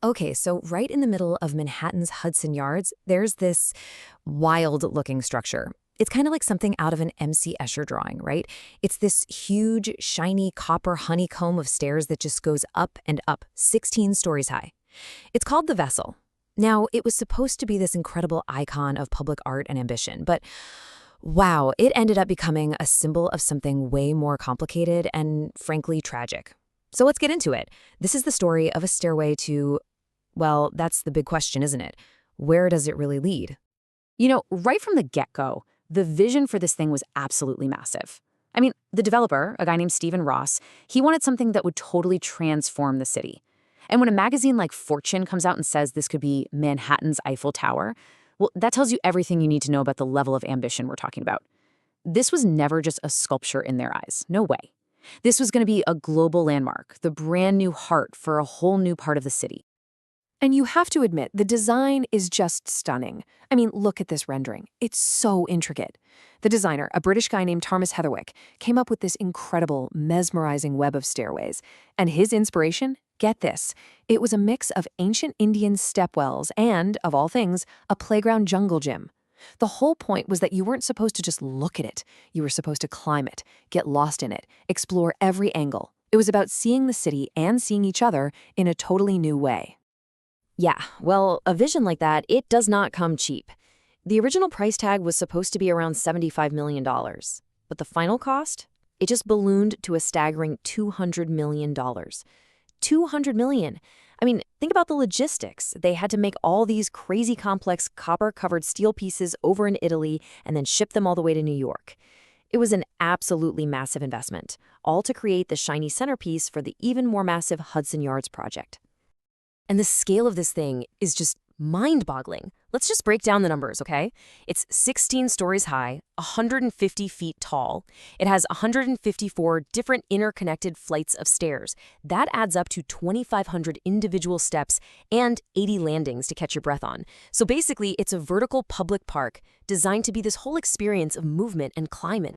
Okay, so right in the middle of Manhattan's Hudson Yards, there's this wild-looking structure. It's kind of like something out of an M.C. Escher drawing, right? It's this huge, shiny copper honeycomb of stairs that just goes up and up, 16 stories high. It's called the Vessel. Now, it was supposed to be this incredible icon of public art and ambition, but wow, it ended up becoming a symbol of something way more complicated and, frankly, tragic. So let's get into it. This is the story of a stairway to, well, that's the big question, isn't it? Where does it really lead? Right from the get-go, the vision for this thing was absolutely massive. I mean, the developer, a guy named Stephen Ross, he wanted something that would totally transform the city. And when a magazine like Fortune comes out and says this could be Manhattan's Eiffel Tower, well, that tells you everything you need to know about the level of ambition we're talking about. This was never just a sculpture in their eyes. No way. This was going to be a global landmark, the brand new heart for a whole new part of the city. And you have to admit, the design is just stunning. I mean, look at this rendering. It's so intricate. The designer, a British guy named Thomas Heatherwick, came up with this incredible, mesmerizing web of stairways. And his inspiration? Get this. It was a mix of ancient Indian stepwells and, of all things, a playground jungle gym. The whole point was that you weren't supposed to just look at it. You were supposed to climb it, get lost in it, explore every angle. It was about seeing the city and seeing each other in a totally new way. Yeah, well, a vision like that, it does not come cheap. The original price tag was supposed to be around $75 million, but the final cost? It just ballooned to a staggering $200 million. $200 million. I mean, think about the logistics. They had to make all these crazy complex copper-covered steel pieces over in Italy and then ship them all the way to New York. It was an absolutely massive investment, all to create the shiny centerpiece for the even more massive Hudson Yards project. And the scale of this thing is just mind-boggling. Let's just break down the numbers, okay? It's 16 stories high, 150 feet tall. It has 154 different interconnected flights of stairs. That adds up to 2,500 individual steps and 80 landings to catch your breath on. So basically, it's a vertical public park designed to be this whole experience of movement and climbing.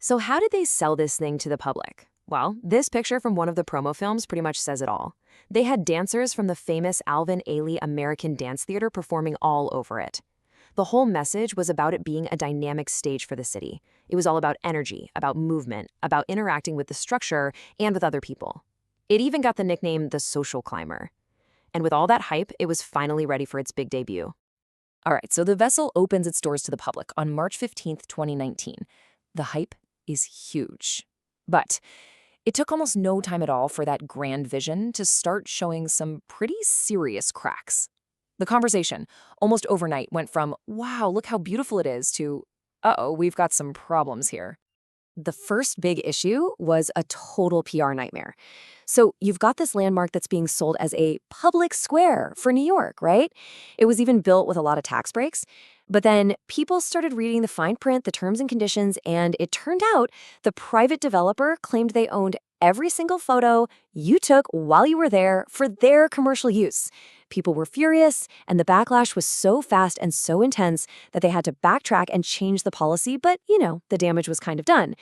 So how did they sell this thing to the public? Well, this picture from one of the promo films pretty much says it all. They had dancers from the famous Alvin Ailey American Dance Theater performing all over it. The whole message was about it being a dynamic stage for the city. It was all about energy, about movement, about interacting with the structure and with other people. It even got the nickname the social climber. And with all that hype, it was finally ready for its big debut. All right, so the Vessel opens its doors to the public on March 15th, 2019. The hype is huge. But it took almost no time at all for that grand vision to start showing some pretty serious cracks. The conversation, almost overnight, went from, wow, look how beautiful it is, to, uh-oh, we've got some problems here. The first big issue was a total PR nightmare. So you've got this landmark that's being sold as a public square for New York, right? It was even built with a lot of tax breaks. But then people started reading the fine print, the terms and conditions, and it turned out the private developer claimed they owned every single photo you took while you were there for their commercial use. People were furious, and the backlash was so fast and so intense that they had to backtrack and change the policy, but, the damage was kind of done.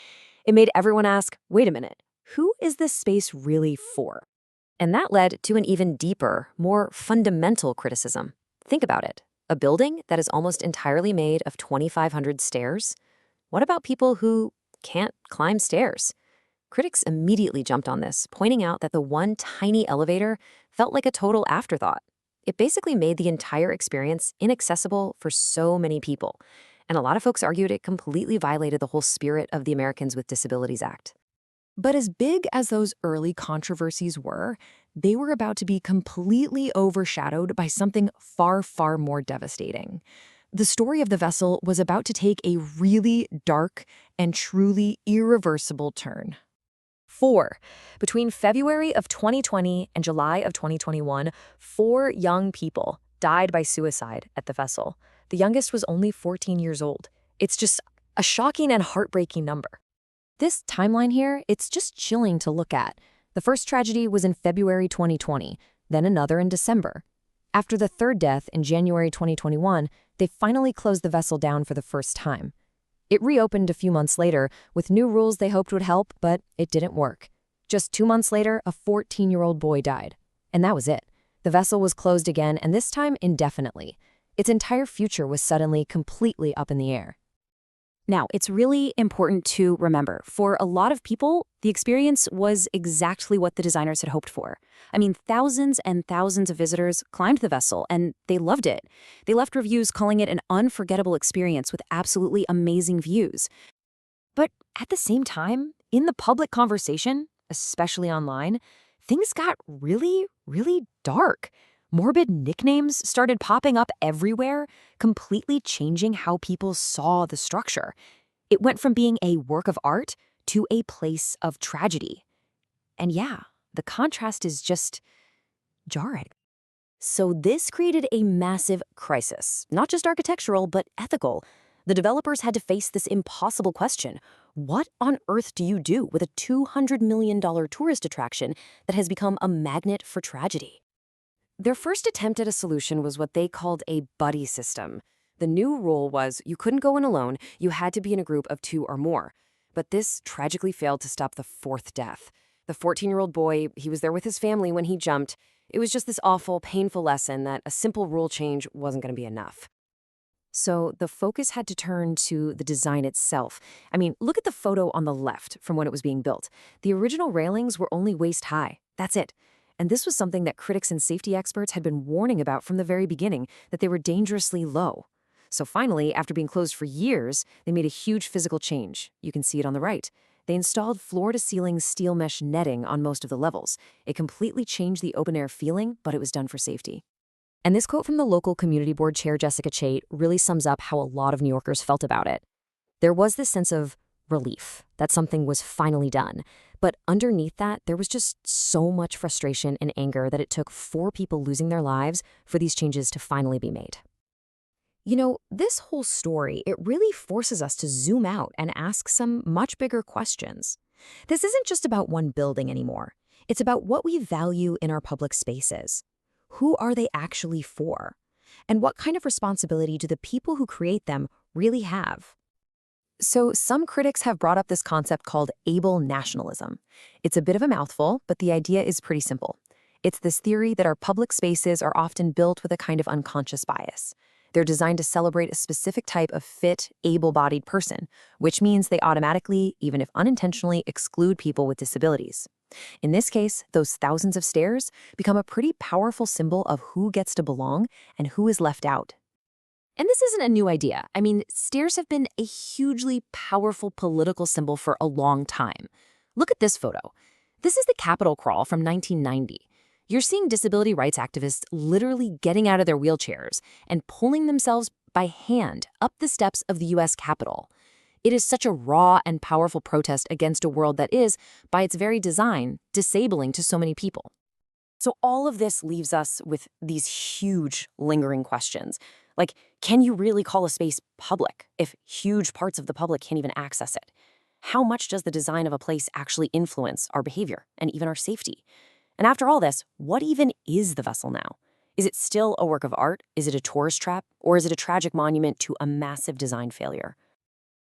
It made everyone ask, wait a minute, who is this space really for? And that led to an even deeper, more fundamental criticism. Think about it. A building that is almost entirely made of 2,500 stairs? What about people who can't climb stairs? Critics immediately jumped on this, pointing out that the one tiny elevator felt like a total afterthought. It basically made the entire experience inaccessible for so many people. And a lot of folks argued it completely violated the whole spirit of the Americans with Disabilities Act. But as big as those early controversies were, they were about to be completely overshadowed by something far, far more devastating. The story of the Vessel was about to take a really dark and truly irreversible turn. 4. Between February of 2020 and July of 2021, 4 young people died by suicide at the Vessel. The youngest was only 14 years old. It's just a shocking and heartbreaking number. This timeline here, it's just chilling to look at. The first tragedy was in February 2020, then another in December. After the third death in January 2021, they finally closed the Vessel down for the first time. It reopened a few months later with new rules they hoped would help, but it didn't work. Just 2 months later, a 14-year-old boy died. And that was it. The vessel was closed again, and this time indefinitely. Its entire future was suddenly completely up in the air. Now, it's really important to remember, for a lot of people, the experience was exactly what the designers had hoped for. I mean, thousands and thousands of visitors climbed the vessel, and they loved it. They left reviews calling it an unforgettable experience with absolutely amazing views. But at the same time, in the public conversation, especially online, things got really, really dark. Morbid nicknames started popping up everywhere, completely changing how people saw the structure. It went from being a work of art to a place of tragedy. And yeah, the contrast is just jarring. So this created a massive crisis, not just architectural, but ethical. The developers had to face this impossible question. What on earth do you do with a $200 million tourist attraction that has become a magnet for tragedy? Their first attempt at a solution was what they called a buddy system. The new rule was you couldn't go in alone, you had to be in a group of 2 or more. But this tragically failed to stop the 4th death. The 14-year-old boy, he was there with his family when he jumped. It was just this awful, painful lesson that a simple rule change wasn't going to be enough. So the focus had to turn to the design itself. I mean, look at the photo on the left from when it was being built. The original railings were only waist high. That's it. And this was something that critics and safety experts had been warning about from the very beginning, that they were dangerously low. So finally, after being closed for years, they made a huge physical change. You can see it on the right. They installed floor-to-ceiling steel mesh netting on most of the levels. It completely changed the open-air feeling, but it was done for safety. And this quote from the local community board chair, Jessica Chait, really sums up how a lot of New Yorkers felt about it. There was this sense of relief that something was finally done. But underneath that, there was just so much frustration and anger that it took 4 people losing their lives for these changes to finally be made. You know, this whole story, it really forces us to zoom out and ask some much bigger questions. This isn't just about one building anymore. It's about what we value in our public spaces. Who are they actually for? And what kind of responsibility do the people who create them really have? So some critics have brought up this concept called able nationalism. It's a bit of a mouthful, but the idea is pretty simple. It's this theory that our public spaces are often built with a kind of unconscious bias. They're designed to celebrate a specific type of fit, able-bodied person, which means they automatically, even if unintentionally, exclude people with disabilities. In this case, those thousands of stairs become a pretty powerful symbol of who gets to belong and who is left out. And this isn't a new idea. I mean, stairs have been a hugely powerful political symbol for a long time. Look at this photo. This is the Capitol crawl from 1990. You're seeing disability rights activists literally getting out of their wheelchairs and pulling themselves by hand up the steps of the U.S. Capitol. It is such a raw and powerful protest against a world that is, by its very design, disabling to so many people. So all of this leaves us with these huge, lingering questions. Like, can you really call a space public if huge parts of the public can't even access it? How much does the design of a place actually influence our behavior and even our safety? And after all this, what even is the vessel now? Is it still a work of art? Is it a tourist trap? Or is it a tragic monument to a massive design failure?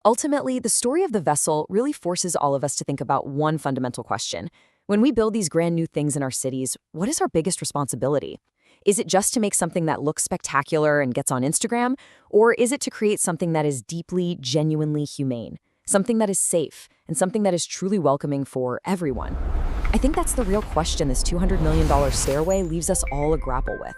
Ultimately, the story of the vessel really forces all of us to think about one fundamental question. When we build these grand new things in our cities, what is our biggest responsibility? Is it just to make something that looks spectacular and gets on Instagram? Or is it to create something that is deeply, genuinely humane? Something that is safe and something that is truly welcoming for everyone? I think that's the real question this $200 million stairway leaves us all to grapple with.